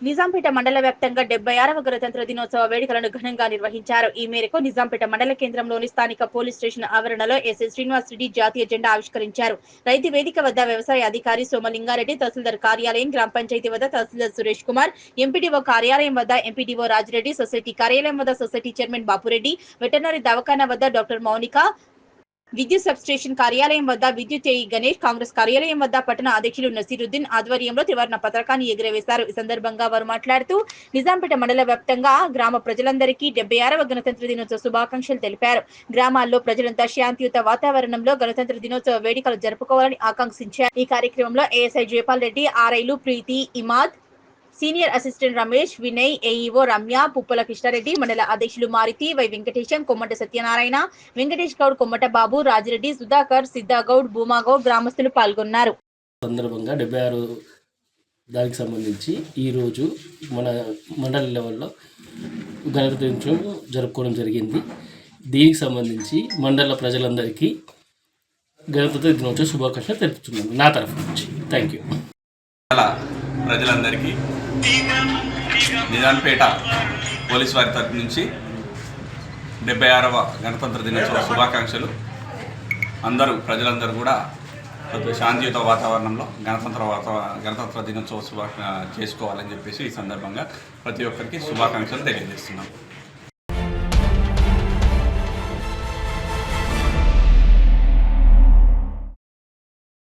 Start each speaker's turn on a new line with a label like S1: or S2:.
S1: నిజాంపేట మండల వ్యాప్తంగా 76వ గణతంత్ర దినోత్సవ వేడుకలను ఘనంగా నిర్వహించారు. ఈ మేరకు నిజాంపేట మండల కేంద్రంలోని స్థానిక పోలీస్ స్టేషన్ ఆవరణలో ఎస్ఐ శ్రీనివాస్ రెడ్డి జాతీయ జెండా ఆవిష్కరించారు. రైతు వేదిక వద్ద వ్యవసాయ అధికారి సోమలింగారెడ్డి, తహసీల్దార్ కార్యాలయం, గ్రామ పంచాయతీ వద్ద తహసీల్దార్ సురేష్ కుమార్, ఎంపీడీఓ కార్యాలయం వద్ద ఎంపీడీఓ రాజిరెడ్డి, సొసైటీ కార్యాలయం వద్ద సొసైటీ చైర్మన్ బాపురెడ్డి, వెటర్నరీ దవాఖానా వద్ద డాక్టర్ మౌనిక, విద్యుత్ సబ్ స్టేషన్ కార్యాలయం వద్ద విద్యుత్ ఏఈ గణేష్, కాంగ్రెస్ కార్యాలయం వద్ద పట్టణ అధ్యక్షులు నసీరుద్దీన్ ఆధ్వర్యంలో త్రివర్ణ పతాకాన్ని ఎగురవేశారు. ఈ సందర్భంగా వారు మాట్లాడుతూ నిజాంపేట మండల వ్యాప్తంగా గ్రామ ప్రజలందరికీ 76వ గణతంత్ర దినోత్సవ శుభాకాంక్షలు తెలిపారు. గ్రామాల్లో ప్రజలంతా శాంతియుత వాతావరణంలో గణతంత్ర దినోత్సవ వేడుకలు జరుపుకోవాలని ఆకాంక్షించారు. ఈ కార్యక్రమంలో ఏఎస్ఐ జయపాల్ రెడ్డి, ఆర్ఐలు Preethi, Imad, senior assistant Ramesh, Vinay, AEO Ramya, Puppala Krishnareddy, మండల అధ్యక్షులు మారుతి, వై వెంకటేశం, కొమ్మట సత్యనారాయణ, వెంకటేష్ గౌడ్, కొమ్మట బాబు, రాజిరెడ్డి, సుధాకర్, సిద్ధాగౌడ్, భూమాగౌడ్ గ్రామస్తులు పాల్గొన్నారు.
S2: సందర్భంగా 76 దానికి సంబంధించి ఈరోజు మన మండల లెవెల్లో గణతంత్ర దినోత్సవం జరుపుకోవడం జరిగింది. దీనికి సంబంధించి మండల ప్రజలందరికీ గణతంత్ర దినోత్సవ శుభాకాంక్షలు తెలుపుతున్నాను నా తరఫు నుంచి. Thank you.
S3: ప్రజలందరికీ నిజాంపేట పోలీస్ వారి తరఫు నుంచి 76వ గణతంత్ర దినోత్సవ శుభాకాంక్షలు. ప్రజలందరూ కూడా శాంతియుత వాతావరణంలో గణతంత్ర దినోత్సవ చేసుకోవాలని చెప్పేసి ఈ సందర్భంగా ప్రతి ఒక్కరికి శుభాకాంక్షలు తెలియజేస్తున్నాం.